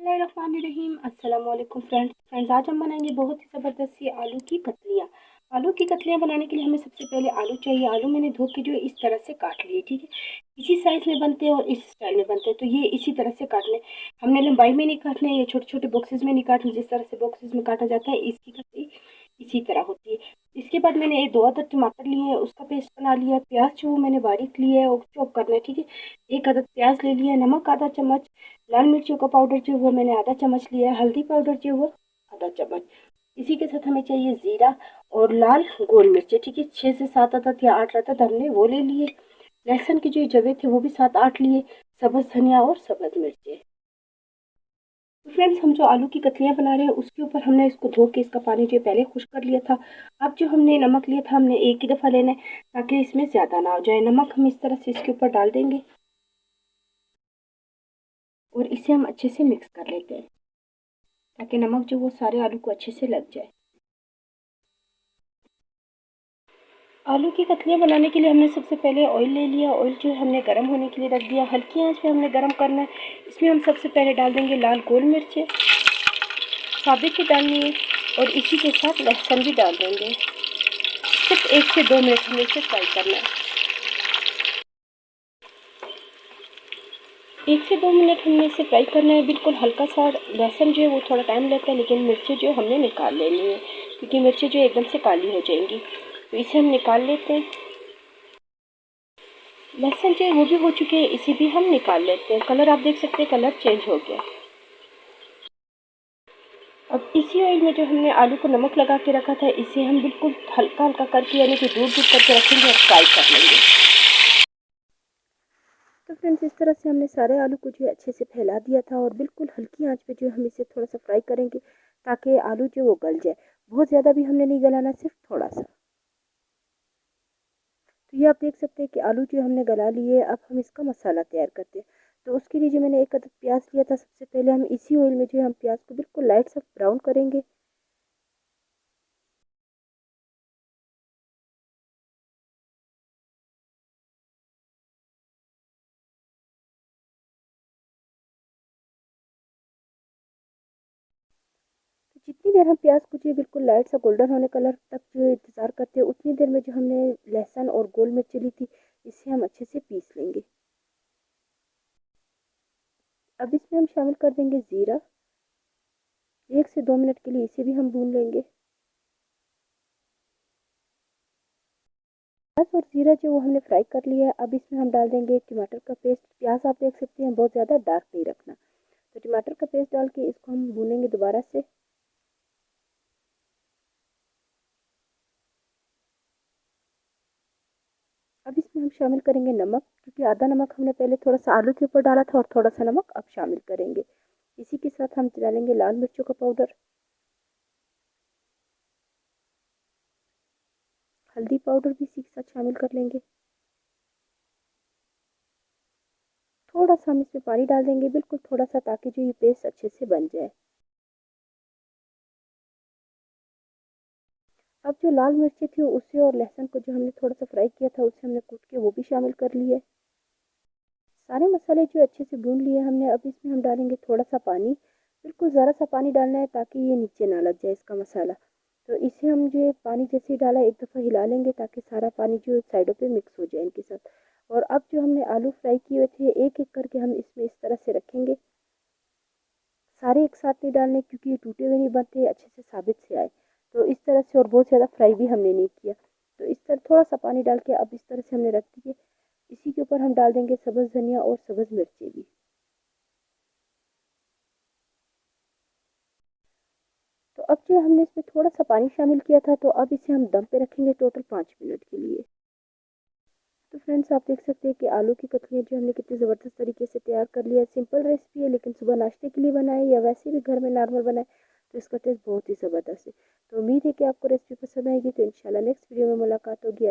बिस्मिल्लाहिर्रहमानिर्रहीम। अस्सलाम वालेकुम फ्रेंड्स, आज हम बनाएंगे बहुत ही ज़बरदस्त सी आलू की कतलियाँ। आलू की कतलियाँ बनाने के लिए हमें सबसे पहले आलू चाहिए। आलू मैंने धो के जो है इस तरह से काट लिए, ठीक है। इसी साइज़ में बनते हैं और इस स्टाइल में बनते हैं, तो ये इसी तरह से काटने। हमने लंबाई में नहीं काटने, ये छोटे छोटे बॉक्सेस में नहीं काटने। जिस तरह से बॉक्सेस में काटा जाता है इसकी कतली इसी तरह होती है। इसके बाद मैंने ये 2 अदद टमाटर लिए हैं, उसका पेस्ट बना लिया है। प्याज जो वो मैंने बारीक लिया है और चॉप करना है, ठीक है। 1 अदद प्याज ले लिया है। नमक आधा चम्मच, लाल मिर्चों का पाउडर जो वो मैंने आधा चम्मच लिया है। हल्दी पाउडर जो वो आधा चम्मच। इसी के साथ हमें चाहिए जीरा और लाल गोल मिर्चें, ठीक है। 6 से 7 अदद या 8 अदद हमने वो ले लिए। लहसुन की जो जवे थे वो भी 7-8 लिए। सब्ज धनिया और सब्ज मिर्चें। तो फ्रेंड्स, हम जो आलू की कतलियाँ बना रहे हैं उसके ऊपर हमने इसको धो के इसका पानी जो पहले खुश्क कर लिया था। अब जो हमने नमक लिया था हमने एक ही दफ़ा लेना है ताकि इसमें ज़्यादा ना हो जाए। नमक हम इस तरह से इसके ऊपर डाल देंगे और इसे हम अच्छे से मिक्स कर लेते हैं ताकि नमक जो वो सारे आलू को अच्छे से लग जाए। आलू की कतलियाँ बनाने के लिए हमने सबसे पहले ऑयल ले लिया। ऑयल जो है हमने गर्म होने के लिए रख दिया। हल्की आंच पे हमने गर्म करना है। इसमें हम सबसे पहले डाल देंगे लाल गोल मिर्चें, साबित ही डालनी है, और इसी के साथ लहसुन भी डाल देंगे। सिर्फ 1 से 2 मिनट हमें इसे फ्राई करना है। 1 से 2 मिनट हमने इसे फ्राई करना है, बिल्कुल हल्का सा। लहसुन जो है वो थोड़ा टाइम लेता है, लेकिन मिर्चें जो हमने निकाल लेनी है क्योंकि मिर्चें जो एकदम से काली हो जाएंगी, तो इसे हम निकाल लेते हैं। लहसुन जो है वो भी हो चुके हैं, इसे भी हम निकाल लेते हैं। कलर आप देख सकते हैं, कलर चेंज हो गया। अब इसी ऑयल में जो हमने आलू को नमक लगा के रखा था इसे हम बिल्कुल हल्का हल्का करके यानी कि दूर दूर करके रखेंगे और फ्राई कर लेंगे। तो फ्रेंड्स, इस तरह से हमने सारे आलू को जो है अच्छे से फैला दिया था और बिल्कुल हल्की आंच पे जो हम इसे थोड़ा सा फ्राई करेंगे ताकि आलू जो वो गल जाए। बहुत ज़्यादा भी हमने नहीं गलाना, सिर्फ थोड़ा सा। तो ये आप देख सकते हैं कि आलू जो हमने गला लिए। अब हम इसका मसाला तैयार करते हैं। तो उसके लिए जो मैंने 1 अदद प्याज लिया था, सबसे पहले हम इसी ऑयल में जो है हम प्याज को बिल्कुल लाइट सा ब्राउन करेंगे। तो जितनी देर हम प्याज को जो है बिल्कुल लाइट सा गोल्डन होने कलर तक जो है इंतज़ार करते हैं, उतनी देर में जो हमने लहसुन और गोल मिर्च ली थी इसे हम अच्छे से पीस लेंगे। अब इसमें हम शामिल कर देंगे ज़ीरा। 1 से 2 मिनट के लिए इसे भी हम भून लेंगे। प्याज और ज़ीरा जो वो हमने फ्राई कर लिया है। अब इसमें हम डाल देंगे टमाटर का पेस्ट। प्याज आप देख सकते हैं बहुत ज़्यादा डार्क नहीं रखना। तो टमाटर का पेस्ट डाल के इसको हम भूनेंगे दोबारा से। अब इसमें हम शामिल करेंगे नमक, क्योंकि आधा नमक हमने पहले थोड़ा सा आलू के ऊपर डाला था और थोड़ा सा नमक अब शामिल करेंगे। इसी के साथ हम डालेंगे लाल मिर्चों का पाउडर, हल्दी पाउडर भी इसी के साथ शामिल कर लेंगे। थोड़ा सा हम इसमें पानी डाल देंगे, बिल्कुल थोड़ा सा, ताकि जो ये पेस्ट अच्छे से बन जाए। अब जो लाल मिर्ची थी उसे और लहसुन को जो हमने थोड़ा सा फ्राई किया था उसे हमने कूट के वो भी शामिल कर लिए। सारे मसाले जो अच्छे से भून लिए हमने। अब इसमें हम डालेंगे थोड़ा सा पानी, बिल्कुल ज़रा सा पानी डालना है ताकि ये नीचे ना लग जाए इसका मसाला। तो इसे हम जो पानी जैसे ही डाला एक दफ़ा हिला लेंगे ताकि सारा पानी जो साइडों पे मिक्स हो जाए इनके साथ। और अब जो हमने आलू फ्राई किए हुए थे एक एक करके हम इसमें इस तरह से रखेंगे। सारे एक साथ नहीं डालने क्योंकि ये टूटे हुए नहीं बनते, अच्छे से साबित से आए। तो इस तरह से, और बहुत ज़्यादा फ्राई भी हमने नहीं किया। तो इस तरह थोड़ा सा पानी डाल के अब इस तरह से हमने रख दिए। इसी के ऊपर हम डाल देंगे सब्ज़ धनिया और सब्ज़ मिर्ची भी। तो अब जो हमने इसमें थोड़ा सा पानी शामिल किया था, तो अब इसे हम दम पे रखेंगे टोटल 5 मिनट के लिए। तो फ्रेंड्स, आप देख सकते हैं कि आलू की कतलियाँ जो हमने कितनी ज़बरदस्त तरीके से तैयार कर लिया है। सिंपल रेसिपी है, लेकिन सुबह नाश्ते के लिए बनाए या वैसे भी घर में नॉर्मल बनाए तो इसका टेस्ट बहुत ही ज़बरदस्त है। तो उम्मीद है कि आपको रेसिपी पसंद आएगी। तो इंशाल्लाह नेक्स्ट वीडियो में मुलाकात होगी।